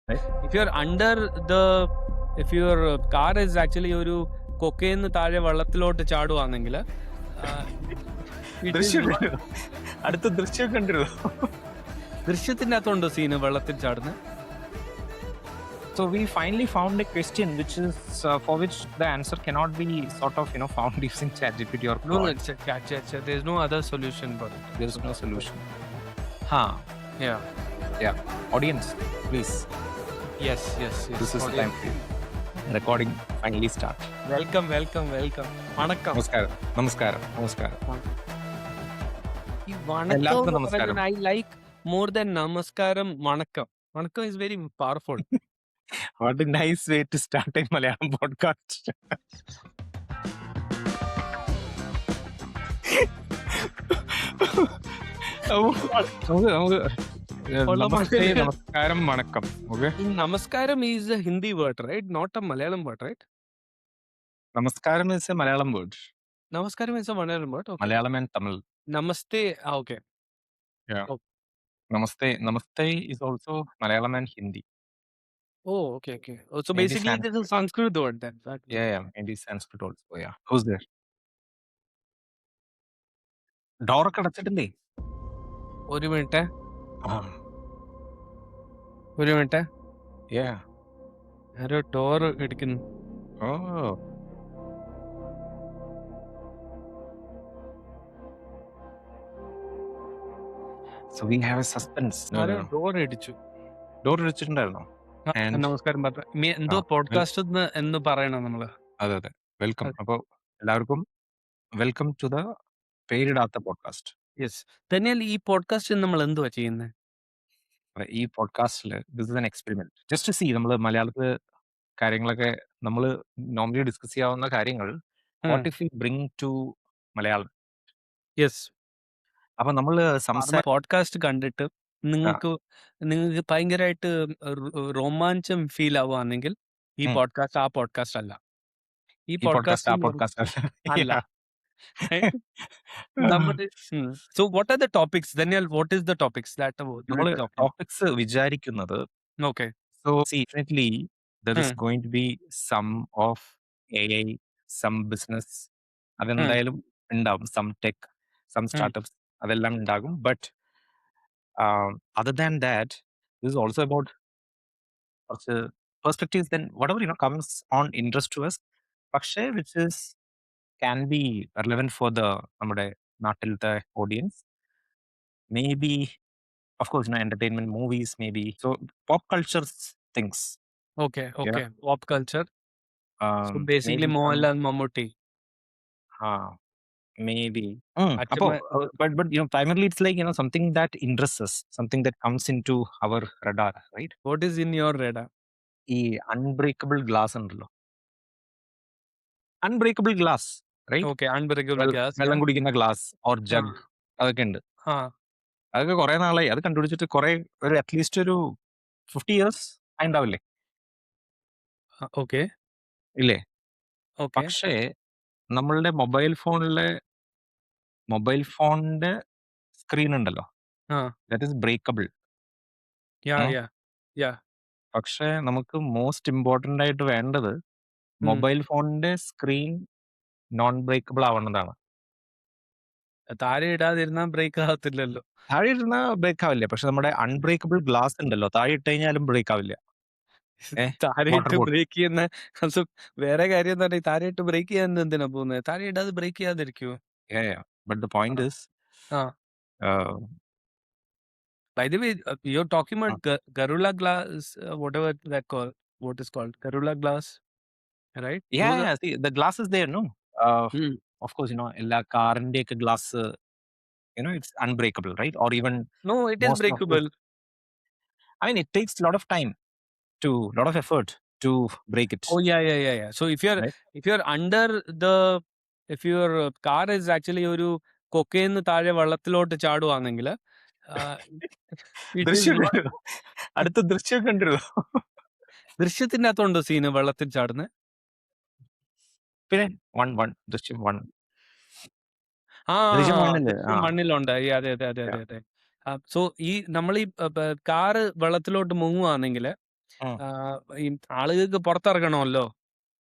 right? If you're under the, if your car is actually ഒരു കൊക്കയിന്ന് താഴെ വെള്ളത്തിലോട്ട് ചാടുവാണെങ്കിൽ ദൃശ്യം കണ്ടിരുന്നോ? അടുത്ത ദൃശ്യം കണ്ടിരുന്നോ? ദൃശ്യത്തിന്റെ അകത്തുണ്ടോ സീന് വെള്ളത്തിൽ ചാടുന്നത്? So we finally found a question which is for which the answer cannot be sort of found using ChatGPT or No, Claude. there's no other solution for it. There is no solution. Huh. Yeah. Audience, please. Yes. This is the time for you. Recording finally start. Welcome. വണക്കം. നമസ്കാരം. ഈ എല്ലാവർക്കും വണക്കം നമസ്കാരം. I like more than നമസ്കാരം, വണക്കം. വണക്കം is very powerful. What a nice way to start a Malayalam podcast. നമുക്ക് നമസ്തേ, നമസ്കാരം, വണക്കം. Okay. In നമസ്കാരം is a Hindi word, right? Not a Malayalam word, right? നമസ്കാരം is a Malayalam word. നമസ്കാരം is a Malayalam word. Okay. Malayalam and Tamil. Namaste. Okay. Namaste is also Malayalam and Hindi. Oh, okay. Oh, so Maybe basically this is Sanskrit word then. Yeah, maybe Sanskrit also. Yeah. Who's there? Door ഒക്കെ അടച്ചിട്ടില്ലേ? ഒരു minute. Yeah. ആരോ door ഇടിക്കുന്നു. Oh. So we have a suspense. ആരോ door ഇടിച്ചു. Door അടച്ചിട്ടുണ്ടായിരുന്നോ? And- നമസ്കാരം എന്തോ പോഡ്കാസ്റ്റ് എന്ന് പറയണം നമ്മള്. അതെ. വെൽക്കം. അപ്പൊ എല്ലാവർക്കും വെൽക്കം ടു ദ പേരിടാത്ത പോഡ്കാസ്റ്റ്. യെസ്. തന്നെയല്ല ഈ പോഡ്കാസ്റ്റ് നമ്മൾ എന്തുവാ ചെയ്യുന്നത്? ഈ പോഡ്കാസ്റ്റിൽ this is an experiment just see നമ്മൾ മലയാളത്തില് കാര്യങ്ങളൊക്കെ നമ്മൾ നോർമലി ഡിസ്കസ് ചെയ്യാവുന്ന കാര്യങ്ങൾ what if you bring to Malayalam. Yes. അപ്പൊ നമ്മള് പോഡ്കാസ്റ്റ് കണ്ടിട്ട് നിങ്ങൾക്ക് ഭയങ്കരമായിട്ട് രോമാഞ്ചം ഫീൽ ആവുകയാണെങ്കിൽ ഈ പോഡ്കാസ്റ്റ് ആ പോഡ്കാസ്റ്റ് അല്ല. ഈ പോഡ്കാസ്റ്റ് അല്ല. So what are the topics? Daniel, what is the topics that നമ്മൾ ടോപ്പിക്സ് വിചാരിക്കുന്നത്? Okay. So see, definitely there is going to be some of AI, some business, അതെന്തായാലും ഉണ്ടാവും. Some tech, some startups, അതെല്ലാം ഉണ്ടാകും. But other than that, this is also about perspectives. Then whatever comes on interest to us, പക്ഷേ which is can be relevant for the നമ്മുടെ നാട്ടിലത്തെ audience. Maybe, of course, entertainment, movies, maybe. So pop culture things. Okay. Pop culture. So basically maybe Mohanlal, Mammootty. Maybe. But primarily it's like something that interests us, something that comes into our radar, right? What is in your radar? ഈ unbreakable glass ഉണ്ടല്ലോ. Unbreakable glass, right? Okay, unbreakable glass. വെള്ളം കുടിക്കുന്ന glass or jug, അതൊക്കെ ഉണ്ട്. അതൊക്കെ കുറെ നാളായി അത് കണ്ടുപിടിച്ചിട്ട് കുറെ ഒരു അറ്റ്ലീസ്റ്റ് ഒരു 50 years ആയിണ്ടാവില്ലേ? Okay. ഇല്ലേ? Okay. പക്ഷേ നമ്മളുടെ മൊബൈൽ ഫോണിന്റെ സ്ക്രീൻ ഉണ്ടല്ലോ, ദാറ്റ് ഈസ് ബ്രേക്കബിൾ. Yeah. പക്ഷേ നമുക്ക് മോസ്റ്റ് ഇമ്പോർട്ടന്റ് ആയിട്ട് വേണ്ടത് മൊബൈൽ ഫോണിന്റെ സ്ക്രീൻ നോൺ ബ്രേക്കബിൾ ആവുന്നതാണ്. താഴെ ഇടാതിരുന്നാ ബ്രേക്ക് ആകത്തില്ലല്ലോ. താഴെ ഇരുന്ന ബ്രേക്ക് ആവില്ല, പക്ഷെ നമ്മുടെ അൺബ്രേക്കബിൾ ഗ്ലാസ് ഉണ്ടല്ലോ, താഴെ ഇട്ട് കഴിഞ്ഞാലും ബ്രേക്ക് ആവില്ല. താഴെ ഇട്ട് ബ്രേക്ക് ചെയ്യുന്ന വേറെ കാര്യം എന്താ പറയുക, താഴെ ഇട്ട് ബ്രേക്ക് ചെയ്യാൻ എന്തിനാ പോകുന്നത്? താഴെ ഇടാതെ break ചെയ്യാതിരിക്കുവോ? But the point is, by the way, you're talking about Gorilla Glass, whatever that what is called Gorilla Glass, right? See, the glass is there, no? Of course, എല്ലാ കാറിന്റെ ഒക്കെ glass it's unbreakable, right? Or even no, it is breakable. I mean, it takes a lot of time, lot of effort to break it. Oh yeah. So if you're under the, if your car is actually ഒരു കൊക്കയിന്ന് താഴെ വെള്ളത്തിലോട്ട് ചാടുവാണെങ്കിൽ അടുത്ത ദൃശ്യം കണ്ടിരുന്നോ? ദൃശ്യത്തിന്റെ അകത്തുണ്ടോ scene വെള്ളത്തിൽ ചാടുന്നത്? പിന്നെ ദൃശ്യം മണ്ണിലുണ്ട്. അതെ. സോ ഈ നമ്മൾ ഈ കാറ് വെള്ളത്തിലോട്ട് മുങ്ങുവാണെങ്കിൽ ഉം. ഈ ആളുകൾക്ക് പുറത്തിറങ്ങണമല്ലോ.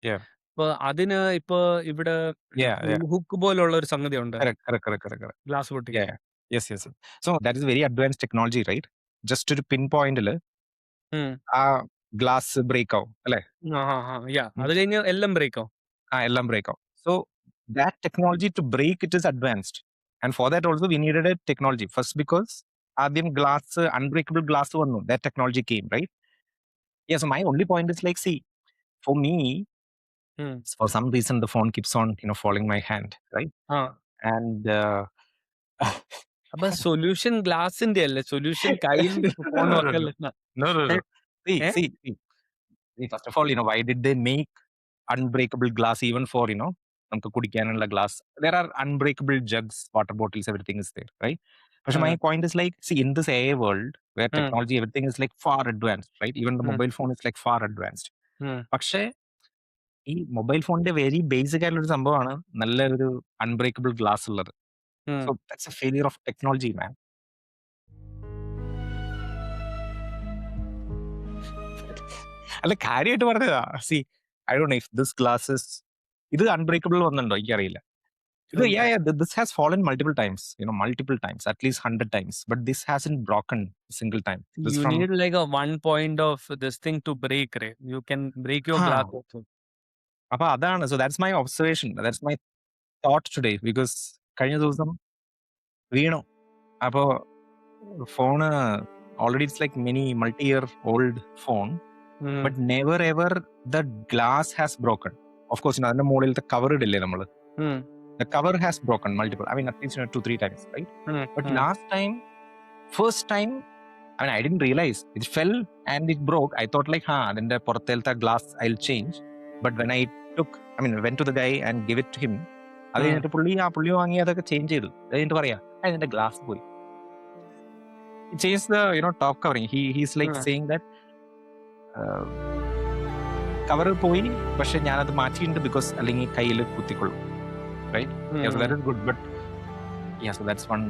Yeah. അപ്പൊ അതിന് ഇപ്പൊ ഇവിടെ Yeah, ഈ yeah. ഹുക്ക് പോലുള്ള ഒരു സംഗതിയുണ്ട്. Correct, correct, correct, correct, correct. Glass Yeah, പൊട്ടിക്കാൻ. yeah. Yes, yes, yes. So that is very advanced technology, right? Just ഒരു പിൻ പോയിന്റിൽ ഉം. ആ ഗ്ലാസ് ബ്രേക്ക് ആവും അല്ലെ? അത് കഴിഞ്ഞ് എല്ലാം ബ്രേക്ക് ആവും. എല്ലാം ബ്രേക്ക് ആവും. So that technology to break it is advanced and for that also we needed a technology first because ആദ്യം ഗ്ലാസ് അൺബ്രേക്കബിൾ ഗ്ലാസ് വന്നു that technology came right. Yeah, so my only point is like, see, for me, ഉം. for some reason, the phone keeps on, falling my hand, right? ആ. And അപ്പൊ solution ഗ്ലാസിന്റെ അല്ലേ, solution കയ്യിൽ no, phone no, no, no, വെക്കല്ലേ. no, no, no. See, ഏ? see, see, see, first of all, why did they make unbreakable glass even for, നമുക്ക് കുടിക്കാനുള്ള glass? There are unbreakable jugs, water bottles, everything is there, right? But my point is like, see, in this AI world where technology, everything is like far advanced, right? Even the mobile phone is like far advanced. പക്ഷേ ഈ mobile ഫോണിന്റെ very basic ആയിട്ടുള്ള ഒരു സംഭവമാണ് നല്ല ഒരു unbreakable glass ഉള്ളത്. So that's a failure of technology man. അല്ല കാര്യമായിട്ട് പറഞ്ഞതാ. See I don't know if this glasses ഇത് അൺബ്രേക്കബിൾ വന്നിട്ടുണ്ടോ എനിക്കറിയില്ല. ഇത് this has fallen multiple times, multiple times, at least 100 times, but this hasn't broken a single time. This You from need like a 1 point of this thing to break, right? You can break your ഹാ glass also. അപ്പൊ അതാണ്. So that's my observation, that's my thought today. Because കഴിഞ്ഞ ദിവസം വീണു. അപ്പോ phone already it's like many multi year old phone, but never ever the glass has broken. Of course അതിന്റെ മുകളിലത്തെ cover ഇടില്ലേ നമ്മള്, the cover has broken multiple, I mean at least 2-3 times, right? But last time, first time, I mean I didn't realize it fell and it broke. I thought like adinte purathelta glass I'll change. But when I went to the guy and gave it to him, അത് കഴിഞ്ഞിട്ട് പുള്ളി വാങ്ങി അതൊക്കെ change ചെയ്തു. കഴിഞ്ഞിട്ട് പറയാ അതിന്റെ glass പോയി. Change the top covering. He's like saying that cover പോയി, പക്ഷെ ഞാനത് മാറ്റിയിട്ടുണ്ട് ബിക്കോസ് അല്ലെങ്കിൽ കയ്യിൽ കുത്തിക്കൊള്ളും. Right? Yeah, so that is good, but yeah, so that's one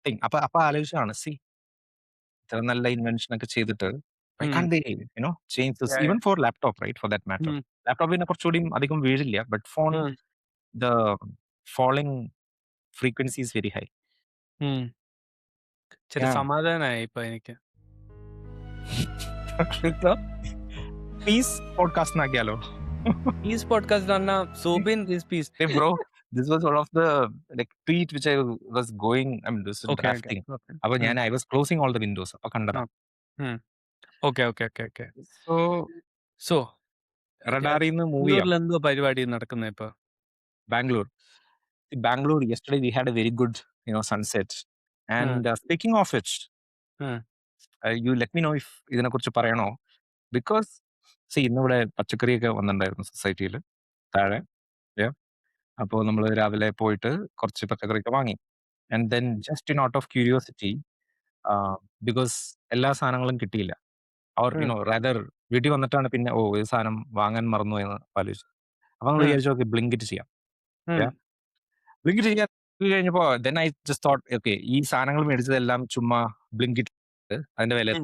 thing. അപ്പൊ ആലോചിച്ചാണ്, സി ഇത്ര നല്ല ഇൻവെൻഷൻ ഒക്കെ ചെയ്തിട്ട് why can't they change this even for laptop, right? For that matter, ലാപ്ടോപ്പിനെ കുറച്ചുകൂടി അധികം വീഴില്ല, but phone the falling frequency is very high. ഇച്ചിരി സമാധാനായി ഇപ്പൊ എനിക്ക്. പീസ് പോഡ്കാസ്റ്റ് ആക്കിയാലോ? Peace podcast പറഞ്ഞ Soubin is peace. Hey bro, this was one of the like tweet which I was going, this is drafting. അപ്പൊ ഞാൻ I was closing all the windows. അപ്പൊ കണ്ടതാ. Okay. So റഡാറിന്ന് മൂവിയാ. എന്തോ പരിപാടി നടക്കുന്നത് ഇപ്പൊ? Bangalore, yesterday we had a very good, sunset. And speaking of which, you let me know if ഇതിനെ കുറിച്ച് പറയണോ? Because ഇന്നിവിടെ പച്ചക്കറിയൊക്കെ വന്നിട്ടുണ്ടായിരുന്നു സൊസൈറ്റിയിൽ താഴെ. അപ്പോൾ നമ്മൾ രാവിലെ പോയിട്ട് കുറച്ച് പച്ചക്കറിയൊക്കെ വാങ്ങി. And then just out of curiosity, because എല്ലാ സാധനങ്ങളും കിട്ടിയില്ല. അവർ റാദർ വീട്ടിൽ വന്നിട്ടാണ് പിന്നെ ഈ സാധനം വാങ്ങാൻ മറന്നു എന്ന് ആലോചിച്ചത്. അപ്പൊ നമ്മൾ വിചാരിച്ചു ഓക്കെ ബ്ലിങ്കിറ്റ് ചെയ്യാം. ബ്ലിങ്കിറ്റ് ചെയ്യാൻ കഴിഞ്ഞപ്പോ then I just thought okay ഈ സാധനങ്ങൾ മേടിച്ചതെല്ലാം ചുമ്മാ ബ്ലിങ്കിറ്റ് അതിന്റെ വില.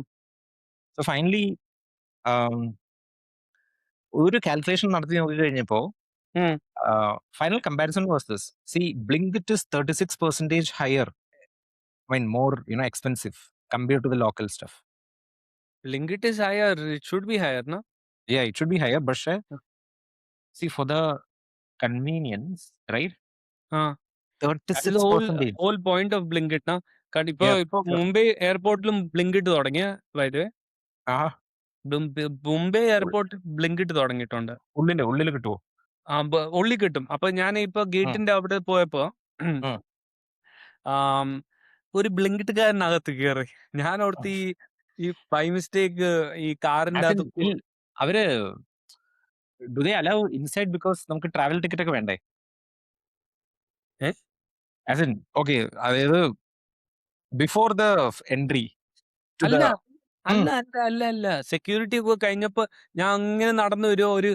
സോ ഫൈനലി ഒരു കാൽക്കുലേഷൻ നടത്തി നോക്കി കഴിഞ്ഞപ്പോ final comparison was this. See, Blinkit is 36% higher. More, expensive compared to the local stuff. Blinkit is higher. It should be higher, no? Yeah, it should be higher, but see, for the convenience, right? 36%. Whole point of Blinkit, na? ഇപ്പൊ Mumbai എയർപോർട്ടിലും Blinkit തുടങ്ങിയ വൈദ്യുവേ. Mumbai airport Blinkit തുടങ്ങിയിട്ടുണ്ട്. ഉള്ളിൽ കിട്ടുമോ? ഉള്ളി കിട്ടും. അപ്പൊ ഞാൻ ഇപ്പൊ ഗേറ്റിന്റെ അവിടെ പോയപ്പോ ഒരു ബ്ലിങ്കിറ്റ്കാരനകത്ത് കയറി. ഞാൻ ഓർത്ത് ഈ ബൈ മിസ്റ്റേക്ക് ഈ കാറിന്റെ അകത്ത് അവര് do they allow inside because നമുക്ക് ട്രാവൽ ടിക്കറ്റ് ഒക്കെ വേണ്ടേ? As in, okay, അതായത് ബിഫോർ ദ എൻട്രി അല്ല സെക്യൂരിറ്റി ഒക്കെ കഴിഞ്ഞപ്പോ ഞാൻ അങ്ങനെ നടന്ന ഒരു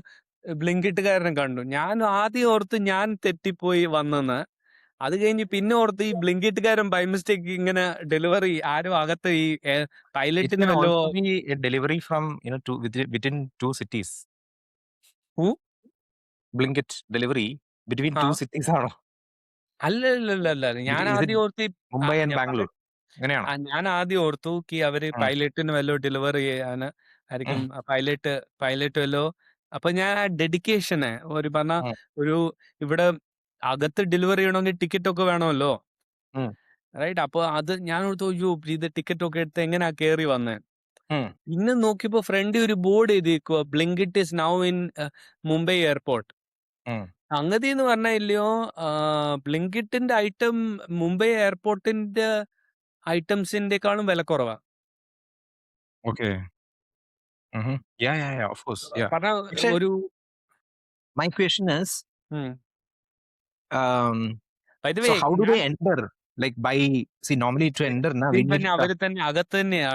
ബ്ലിങ്കിറ്റ്കാരനെ കണ്ടു. ഞാൻ ആദ്യം ഓർത്ത് ഞാൻ തെറ്റിപ്പോയി വന്നെന്ന്. അത് കഴിഞ്ഞ് പിന്നെ ഓർത്ത് ഈ ബ്ലിങ്കിറ്റ്കാരൻ ബൈ മിസ്റ്റേക്ക് ഇങ്ങനെ ഡെലിവറി ആരോ അകത്ത് ഈ It പൈലറ്റിന് can വല്ലോ also be a delivery from, within 2 cities. Who? Blinkit delivery between ആ 2 cities ആണോ? അല്ലല്ലല്ല. ഞാൻ Is it ആദ്യം ഓർത്ത് Mumbai and ഞാൻ Bangalore? അങ്ങനെയാണോ? ഞാൻ ആദ്യം ഓർത്തു അവര് ഉം. പൈലറ്റിന് വല്ലോ ഡെലിവറി ചെയ്യാന് ആയിരിക്കും. ഉം. പൈലറ്റ് പൈലറ്റ് വല്ലോ അപ്പൊ ഞാൻ ആ ഡെഡിക്കേഷന് ഒരു പറഞ്ഞ ഉം. ഒരു ഇവിടെ അകത്ത് ഡെലിവറി ചെയ്യണമെങ്കിൽ ടിക്കറ്റ് ഒക്കെ വേണമല്ലോ. ഉം. റൈറ്റ്. അപ്പൊ അത് ഞാൻ ഓർത്തു അയ്യോ ഇത് ടിക്കറ്റ് ഒക്കെ എടുത്ത് എങ്ങനെയാ കേറി വന്നേ. ഉം. പിന്നെ നോക്കിയപ്പോ ഫ്രണ്ടിൽ ഒരു ബോർഡ് എഴുതിയേക്കുവാ Blinkit is now in Mumbai airport. ഉം. സംഗതി എന്ന് പറഞ്ഞാ ഇല്ലയോ ബ്ലിങ്കിറ്റിന്റെ ഐറ്റം മുംബൈ എയർപോർട്ടിന്റെ ഐറ്റംസിന്റെക്കാളും വില കുറവാ. Okay. Yeah, yeah, yeah, of course. Yeah. പറഞ്ഞ പക്ഷെ ഒരു my question is, ഉം. um, By the so way how do ഞാൻ they enter? Like see, normally to enter, na, we need തന്നെ to. അവര് തന്നെ അകത്ത് തന്നെയാ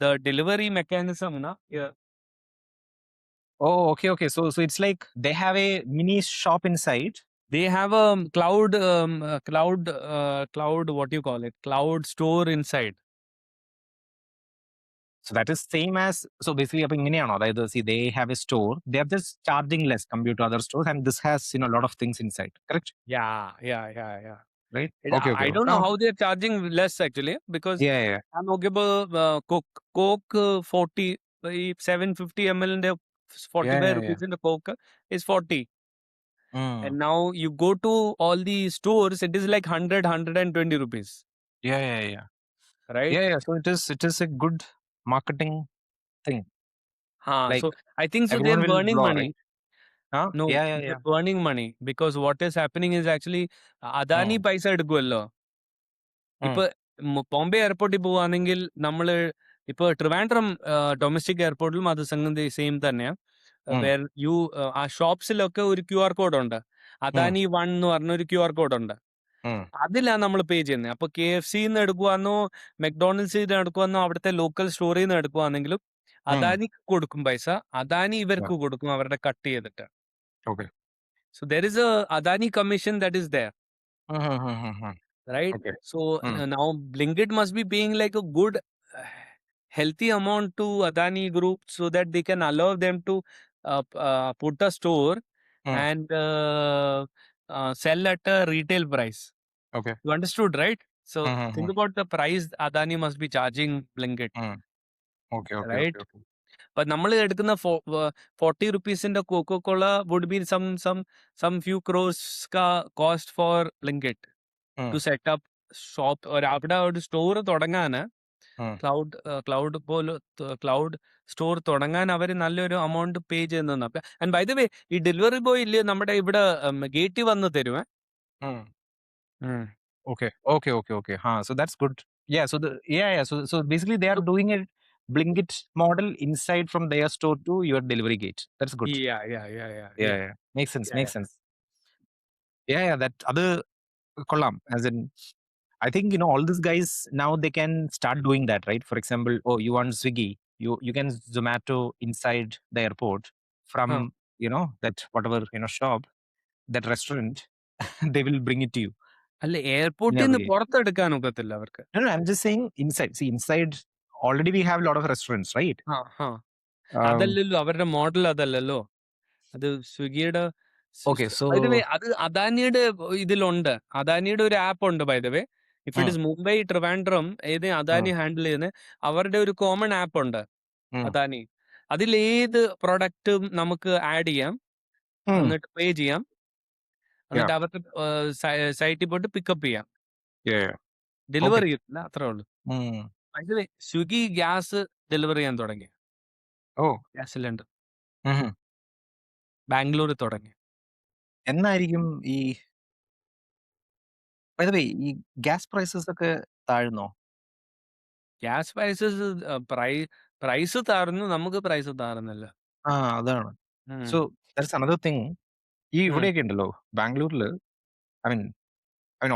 the delivery mechanism Oh, okay, okay. So it's like they have a mini shop inside. they have a cloud what you call it cloud store inside. So that is same as, so basically അപ്പൊ ഇങ്ങനെയാണോ? അതായത് see, they have a store. They are just charging less compared to other stores, and this has, a lot of things inside. Correct? Yeah. Right? Okay, okay. I don't know Now, how they're charging less actually because yeah, yeah. ഞാൻ നോക്കിയപ്പോ coke 40 ഈ 750 ml Yeah, 45 yeah, yeah. rupees coke is 40. Mm. And now you go to all the stores, it is like 120 rupees, Yeah, yeah, yeah. right? Yeah, yeah. So it is a good marketing thing. Like So I think so everyone they're will burning draw, money. right? Huh? No, Yeah, yeah, they're yeah. burning money because what is happening is actually Adani Mm. പൈസ എടുക്കുമല്ലോ. Mm. ഇപ്പൊ ബോംബെ എയർപോർട്ടിൽ പോവാണെങ്കിൽ നമ്മള് ഇപ്പൊ Trivandrum domestic എയർപോർട്ടിലും അത് സംഗതി same തന്നെയാ. Mm. Where U ആ ഷോപ്സിലൊക്കെ ഒരു QR കോഡ് ഉണ്ട്. Mm. അദാനി 1 എന്ന് പറഞ്ഞ ഒരു QR കോഡ് ഉണ്ട്. Mm. അതിലാ നമ്മൾ പേ ചെയ്യുന്നത്. അപ്പൊ KFC-ന്ന് എടുക്കുവാന്നോ മെക്ഡോണൽഡ്സിന്ന് എടുക്കുവാന്നോ അവിടുത്തെ ലോക്കൽ സ്റ്റോറിൽ നിന്ന് എടുക്കുവാണെങ്കിലും Mm. അദാനിക്ക് കൊടുക്കും പൈസ. അദാനി Yeah. ഇവർക്ക് കൊടുക്കും അവരുടെ കട്ട് ചെയ്തിട്ട്. Okay. So there is a Adani commission that is there, Mm-hmm. right? Okay. So Mm. now Blinkit must be paying like a good healthy amount to Adani Group so that they can allow them to put a store Mm. and sell at a retail price. Okay. You understood, right? So Mm-hmm. think about the price Adani must be charging Blinkit, Mm. Okay, okay, right? okay, okay. But നമ്മൾ എടുക്കുന്ന 40 റുപ്പീസിന്റെ Coca Cola would be some few cross cost for Blinkit Mm. To set up shop അവിടെ ഒരു store തുടങ്ങാന് Mm. Cloud പോലെ cloud store തുടങ്ങാൻ അവർ നല്ലൊരു എമൗണ്ട് പേ ചെയ്യുന്ന. ആൻഡ് ബൈ ദ വേ ഈ ഡെലിവറി ബോയ് ഇല്ലേ നമ്മുടെ ഇവിടെ ഗേറ്റിൽ വന്ന് തരുമേ. Mm. Okay. Okay, okay, okay. Huh. So that's good. Yeah. Yeah. So basically they are doing a Blinkit model inside from their store to your delivery gate. That's good. Yeah, yeah. Makes sense. Makes sense. Yeah, yeah. That other column, as in, I think, all these guys now they can start doing that, right? For example, oh, you want Swiggy, you can Zomato inside the airport from, that whatever, shop, that restaurant, they will bring it to you അല്ല in എയർപോർട്ടിൽ a നിന്ന് way. പുറത്തെടുക്കാൻ ഒക്കത്തില്ല അവർക്ക്. No, no, I'm just saying inside. See, inside already we have a lot of restaurants, right? Um, അതല്ലല്ലോ അവരുടെ model അതല്ലല്ലോ. അത് സ്വിഗ്ഗിയുടെ okay, by the way so അത് അദാനിയുടെ ഇതിലുണ്ട്. അദാനിയുടെ ഒരു ആപ്പ് ഉണ്ട് by the way. If it mm, is Mumbai Trivandrum ഏത് mm, അദാനി ഹാൻഡിൽ ചെയ്യുന്നത് അവരുടെ ഒരു കോമൺ ആപ്പ് ഉണ്ട് mm, അദാനി. അതിലേത് പ്രൊഡക്റ്റും നമുക്ക് ആഡ് ചെയ്യാം, mm, എന്നിട്ട് പേ ചെയ്യാം, yeah, എന്നിട്ട് അവരുടെ സൈറ്റിൽ പോയിട്ട് പിക്കപ്പ് ചെയ്യാം. yeah, yeah. Okay. ഡെലിവറി ചെയ്യത്തില്ല, അത്രേ ഉള്ളൂ. Mm. By the way Swiggy gas delivery ചെയ്യാൻ തുടങ്ങി. Oh. Gas cylinder Mhm. ബാംഗ്ലൂരിൽ തുടങ്ങി. എന്നായിരിക്കും ഈ ബൈ ദ വേ ഈ ഗ്യാസ് പ്രൈസസ് ഒക്കെ താഴുന്നോ? ഗ്യാസ് പ്രൈസസ് പ്രൈസ് താഴ്ന്നു, നമുക്ക് പ്രൈസ് താഴ്ന്നില്ല. ആ, അതാണ്. ഉം. So that's another thing. ഈ ഉം. ഇവിടെയൊക്കെ ഉണ്ടല്ലോ ബാംഗ്ലൂരില്, I mean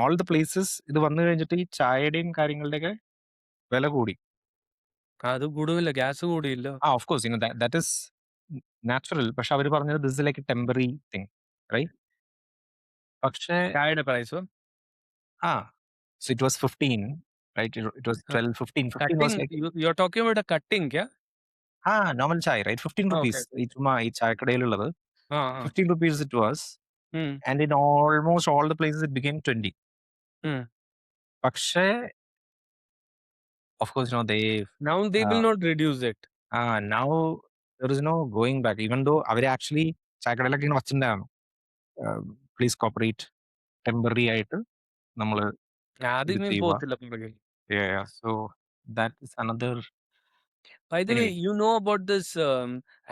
all the places ഇത് വന്നു കഴിഞ്ഞിട്ട് ഈ ചായയുടെയും കാര്യങ്ങളുടെയൊക്കെ വില കൂടി. അത് കൂടുമില്ല, ഗ്യാസ് കൂടിയില്ല. Of course that is natural. പക്ഷെ അവര് പറഞ്ഞത് this is like a temporary thing, right? പക്ഷേ ചായയുടെ പ്രൈസോ? Ah, so it was 15, right? It was Uh, 12, 15. 15 was Cutting, like you're talking about a cutting, yeah? normal chai, right? 15 Okay. rupees. ഈ ചുമ്മാ ഈ ചായക്കടയിലുള്ളത് Uh, uh. 15 rupees it was. Hmm. And in almost all the places it became 20. Hmm. പക്ഷേ of course, they Now they will uh, not reduce it. now there is no going back. Even though അവര് actually ചായക്കടയിലൊക്കെ ഇങ്ങനെ വച്ചിട്ടുണ്ടായിരുന്നു, please cooperate, temporary ആയിട്ട് നമ്മൾ ഇത് അതിനി ചെയ്യുക. പോകത്തില്ല പുറകെ. So that is another. By the way, Anyway, you know about this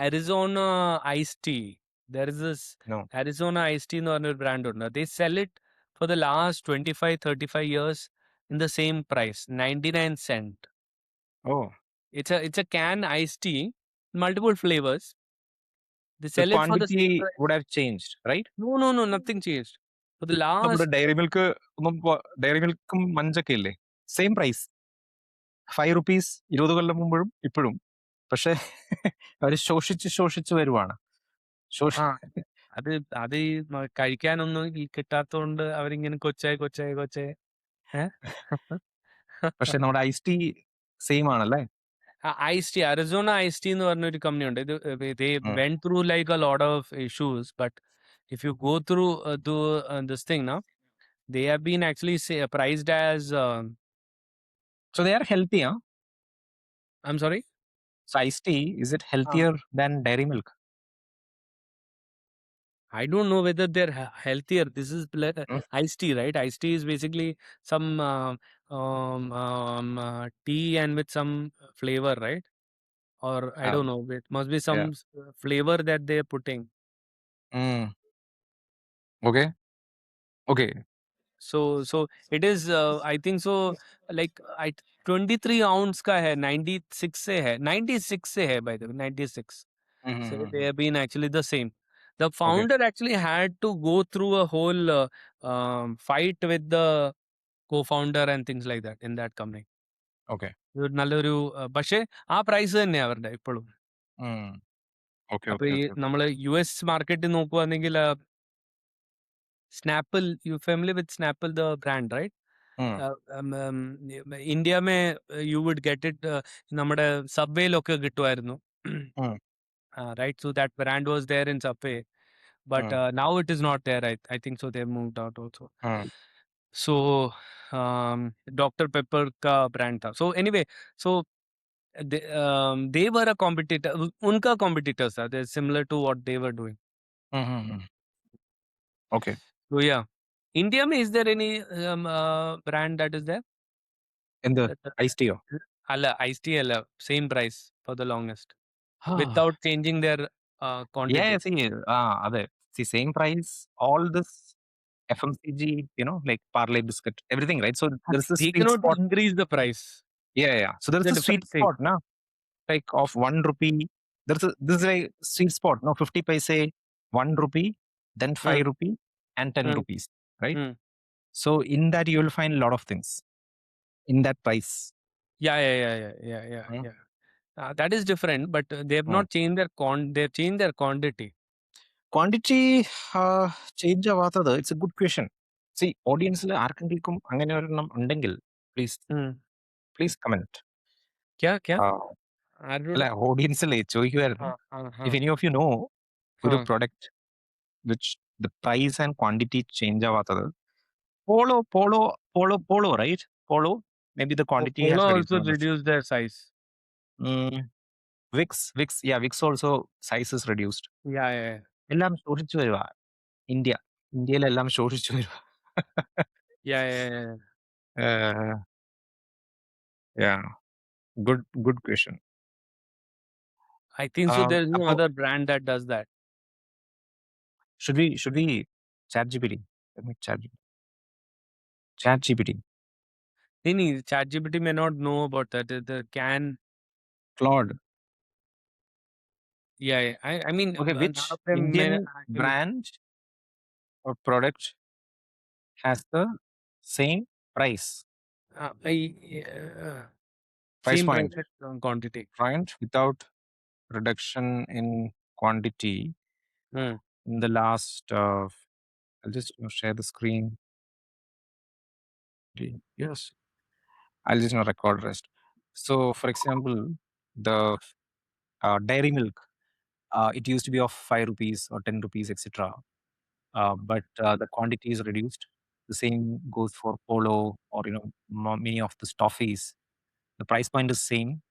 Arizona iced tea. There is this no. Arizona iced tea എന്ന് പറഞ്ഞൊരു brand ഉണ്ട്. They sell it for the last 25, 35 years in the same price, 99 cent. Oh, It's a can iced tea, multiple flavors. They the sell it for the same quantity price. would have changed, right? No, no, no, nothing changed. For the നമ്മുടെ last, diary milk ഒന്നും, diary മിൽക്കും മഞ്ചൊക്കെ ഇല്ലേ, same price, 5 rupees 20 കൊല്ലം മുമ്പോഴും ഇപ്പോഴും. പക്ഷെ അവര് ശോഷിച്ച് വരുവാണ്. ആ ശോഷി അത് അത് ഈ കഴിക്കാനൊന്നും കിട്ടാത്തതുകൊണ്ട് അവരിങ്ങനെ കൊച്ചായി കൊച്ചായി കൊച്ചായി ഏഹ് പക്ഷെ നമ്മുടെ ഐസ് ടീ സെയിം ആണല്ലേ? Ice tea Arizona ice tea എന്ന് പറഞ്ഞൊരു കമ്പനി ഉണ്ട്. ഇത് they ഉം. went through like a lot of issues, but if you go through this thing now, they have been actually priced as So they are healthy, huh? I'm sorry. So iced tea, is it Uh, healthier than dairy milk? I don't know whether they're healthier. This is Mm. iced tea, right? Iced tea is basically some tea and with some flavor, right? Or I don't Um, know. It must be yeah. some flavor that they're putting. Mm. Okay. Okay. So it is. I think so. Like I 23 ounce का है, 96 से है, 96 से है by the way, 96. So they Mm-hmm. have been actually the same. The Okay. founder actually had to go through a whole fight with the co-founder and things like that in that company. Okay. ഒരു നല്ലൊരു പക്ഷേ ആ price തന്നെയാ അവരുടെ ഇപ്പോഴും. Mm. Okay. അപ്പൊ Okay. ഈ Okay. Okay. നമ്മള് US മാർക്കറ്റിൽ നോക്കുവാണെങ്കിൽ Snapple you family with Snapple the brand right Mm. India may you would get it നമ്മുടെ സബ്വേയിലൊക്കെ കിട്ടുമായിരുന്നു Mm. Right so that brand was there in Subway but Mm. Now it is not there I think so they moved out also Mm. So Doctor Pepper का brand था so anyway so they were a competitor उनका competitors था they similar to what they were doing Mm-hmm. Okay. so yeah India mein is there any brand that is there എന്ത് that, ice ടീയോ? അല്ല iced tea അല്ല same price for the longest Ah. without changing their quantity Yeah, see, അതെ. See, same price, all this FMCG, like Parle biscuit, everything, right? So there's a they sweet cannot spot. increase the price Yeah, yeah. So it's there's a a sweet different thing spot, now, like of 1 rupee. This is a sweet spot, no, 50 paise, 1 rupee, then Hmm, 5 rupee, and 10 hmm, rupees, right? hmm. So in that you will find a lot of things in that price. Yeah. Mm, That is different, but they have mm. not changed their they've changed their quantity. Quantity change ആവാത്തത് it's a good question. See ഓഡിയൻസിൽ ആർക്കെങ്കിലും അങ്ങനെ ഒരെണ്ണം ഉണ്ടെങ്കിൽ please Hmm. Please comment. क्या അല്ല, ആരോട് ഓഡിയൻസിലെ ചോദിക്കുമായിരുന്നു, हाँ if any of you know ഒരു हाँ product which the price and quantity change ആവാത്തത്. Polo right? Polo may be the quantity Polo has also reduced. reduced their size. Vicks also size is reduced. Yeah. എല്ലാം ശോഷിച്ചു വരുവാ. ഇന്ത്യയിലെല്ലാം ശോഷിച്ചു വരുവാ. Yeah. Good question. I think so there is no അപ്പൊ other brand that does that. should we ChatGPT? Let me ChatGPT. नहीं ChatGPT may not know about that. The can Claude. I mean Okay, none which of them may Indian actually brand or product has the same price uh, price same price point quantity. point without reduction in quantity Hmm. in the last I'll just share the screen. Yes, I'll just record rest. So, for example, the dairy milk, it used to be of 5 rupees or 10 rupees, etc. But the quantity is reduced. The same goes for Polo or many of the toffees. The price point is same,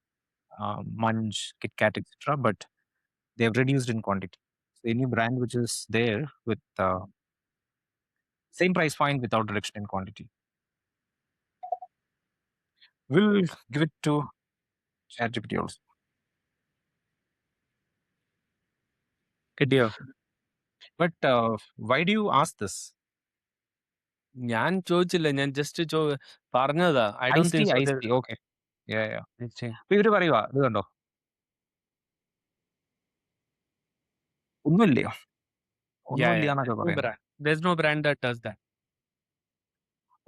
Munch, Kit Kat, etc. But they have reduced in quantity. So any brand which is there with same price point without reduction in quantity, we'll give it to ChatGPT also. കിട്ടിയോ? But why do you ask this? ഞാൻ ചോദിച്ചില്ല. ഞാൻ just പറഞ്ഞതാ. I don't Iced tea, think so. iced tea. Okay. Yeah, yeah. അപ്പൊ ഇവര് പറയുവാ ഇത് കണ്ടോ ഒന്നുമില്ലയോ Yeah, ഒന്നുമില്ല yeah. എന്നൊക്കെ പറയുന്നത്. There's no brand that does that.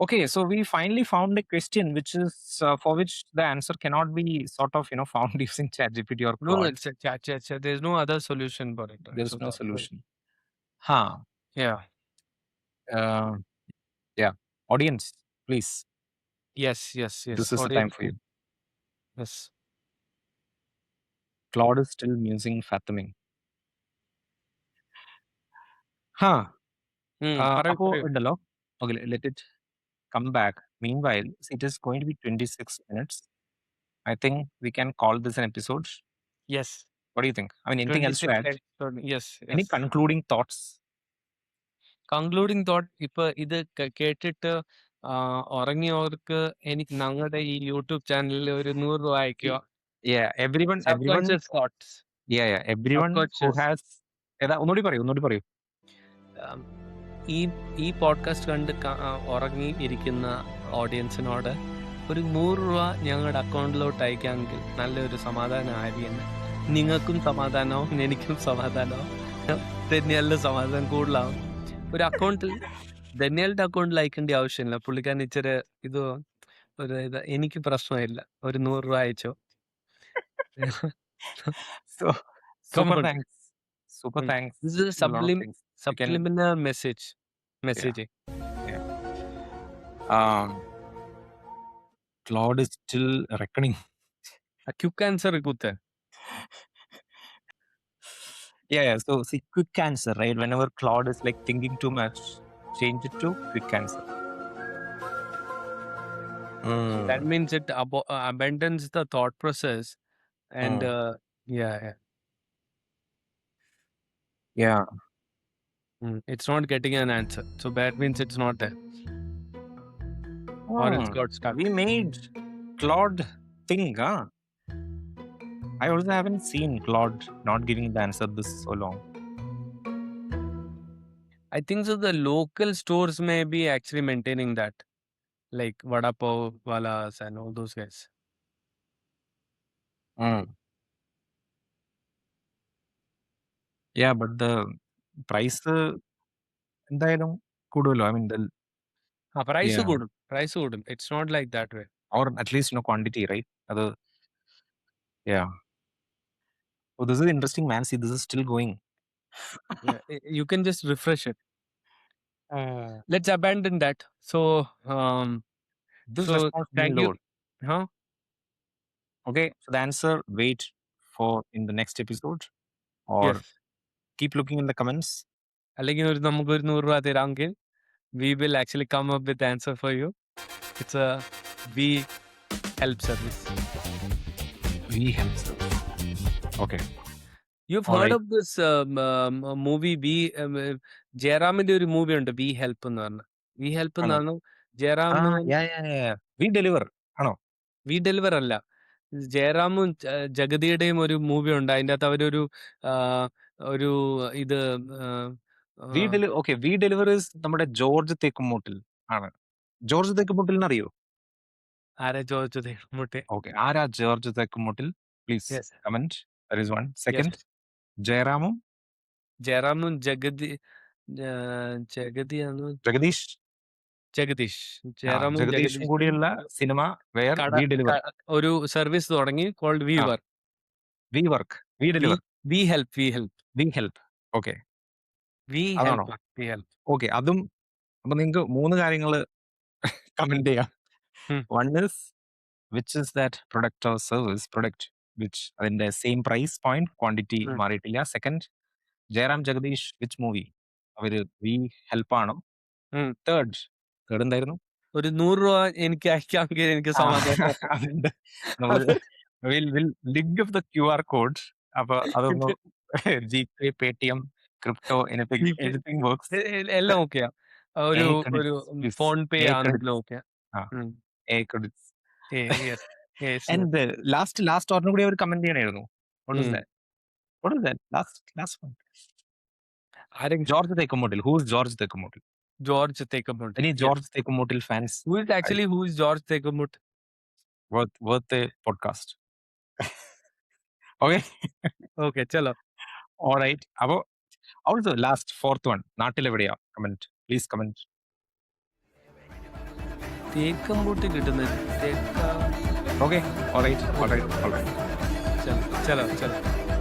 Okay, so we finally found a question which is for which the answer cannot be sort of found using ChatGPT or No, Claude. it's there's no other solution for it. Right? There's So no that's why. solution. Huh. Yeah. Uh, yeah. Audience, please. Yes, yes, yes. This is the time Audience. for you. Yes. Claude is still using fathoming. Huh. പറയൂ, അപ്പോ പറയൂ. ഉണ്ടല്ലോ okay, let it come back. Meanwhile, it is going to be 26 minutes. I think we can call this an episode. Yes. What do you think? I mean, anything else to 26 add? episode. Yes, Any yes. concluding thoughts? Concluding thought, ഇപ്പൊ ഇത് കേട്ടിട്ട് ഉറങ്ങിയവർക്ക് എനിക്ക് ഞങ്ങളുടെ ഈ YouTube ചാനലിൽ ഒരു 100 രൂപ അയക്കുക. Yeah, everyone, subconscious thoughts. yeah, everyone who Subconscious. has ഒന്നുകൂടി പറയൂ. ഈ ഈ പോഡ്കാസ്റ്റ് കണ്ട് ഉറങ്ങി ഇരിക്കുന്ന ഓഡിയൻസിനോട് ഒരു 100 രൂപ ഞങ്ങളുടെ അക്കൗണ്ടിലോട്ട് അയക്കാമെങ്കിൽ നല്ലൊരു സമാധാനമായിരിക്കും. നിങ്ങൾക്കും സമാധാനവും എനിക്കും സമാധാനവും ധന്യാലിന്റെ സമാധാനം കൂടുതലാവും. ഒരു അക്കൗണ്ടിൽ ധന്യാലിന്റെ അക്കൗണ്ടിൽ അയക്കേണ്ട ആവശ്യമില്ല. പുള്ളിക്കാരൻ ഇച്ചിരി ഇത് എനിക്ക് പ്രശ്നമില്ല. ഒരു 100 രൂപ അയച്ചോ. So, Come super on. thanks. Super thanks. This is a to a lot of things. You can- subliminal messaging. Yeah. Claude is still reckoning. Quick answer ಕೂತೆ. Yeah. So see, quick answer, right? Whenever Claude is like thinking too much, change it to quick answer. That means it abandons the thought process and yeah. Yeah. It's not getting an answer. So that means it's not there. Or it's got stuck. We made Claude think, huh? I also haven't seen Claude not giving the answer this so long. I think so the local stores may be actually maintaining that. Like Vada Pav Walas and all those guys. Yeah, but the price എന്തായാലും കൂടുമല്ലോ. I mean, Price Yeah. good. Price good. It's not like that way. or at least quantity, right? Yeah. Oh, this is interesting, man. See, this is still going. Yeah, you can just refresh it. Let's abandon that. So This so response being thank you. lowered. Huh? Okay, so the answer wait for in the next episode, or Yes. keep looking in the comments. അല്ലെങ്കിൽ നമുക്കൊരു 100 രൂപ തരാമെങ്കിൽ we will actually come up with the answer for you. It's a we help service. We help service. Okay. You've All heard right. of this movie ജയറാമിന്റെ ഒരു movie ഉണ്ട് V help എന്ന് പറഞ്ഞ. V help ആണോ? എന്നാണ് ജയറാമും Yeah. We deliver. ആണോ? V deliver അല്ല. ജയറാമും ജഗതിയുടെയും ഒരു movie ഉണ്ട്. അതിന്റെ അകത്ത് അവരൊരു ഒരു ഇത് Okay, we deliver is നമ്മുടെ ജോർജ് തേക്കുമൂട്ടിൽ ആണ്. ജോർജ് തേക്കുമൂട്ടിലിനെ അറിയോ? ആരെ ചോദിച്ചത് മുട്ടെ. Okay, ആരാ George Thekkumoottil? Please Yes. comment. That is one. Second, Yes. ജയറാമും ജയറാമും ജഗതിയാണ് ജഗദീഷ്. ജഗദീഷ്. ജയറാമും ജഗദീഷും കൂടിയുള്ള സിനിമ വേർ വി ഡെലിവർ. ഒരു സർവീസ് തുടങ്ങി called we work. We work. We deliver. We help. We help. Okay. We അതാണോ? ഹെൽപ്പ്. We help. ഓക്കെ, അതും അപ്പൊ നിങ്ങൾക്ക് 3 കാര്യങ്ങൾ കമന്റ് ചെയ്യാം. ഉം. One is which is that product or service product which അതിന്റെ സെയിം പ്രൈസ് പോയിന്റ് ക്വാണ്ടിറ്റി ഉം. മാറിയിട്ടില്ല. Second, Jayaram Jagadish which movie അവര് വി ഹെൽപ്പ് ആണോ. ഉം. തേർഡ് എന്തായിരുന്നു? ഒരു 100 രൂപ എനിക്ക് അയക്കാമെങ്കിൽ എനിക്ക് ആ, സമാധാനം. അതുണ്ട്. നമ്മള് അത് will link of the QR code. അപ്പൊ അതൊന്ന് ഇത് GPay, Paytm, crypto GPay anything works. എല്ലാം ഓക്കെയാ. എ ഒരു ഒരു credits please. PhonePe a ആണെങ്കിലും ക്രെഡിറ്റ്സ്. ഓക്കെയാ. ആ, ഉം. A credits. Yes. Yes, yes. And last order കൂടി അവർ കമന്റ് ചെയ്യണായിരുന്നു. വാട്ട് ഇസ് ഉം. That? What is that? Last one. ആരെങ്കിലും George Thekkumoottil. Who is George Thekkumoottil? George Thekkamputt. Any yes. George Thekkumoottil fans? Who is George Thekkamputt? Worth a podcast. Okay. Okay ചലോ. Alright. അപ്പൊ also last fourth one. നാട്ടിലെവിടെയാ? Comment please comment. Thekkamputt കിട്ടുന്നത് തേക്ക okay. Alright. ചലോ ചലോ ചലോ.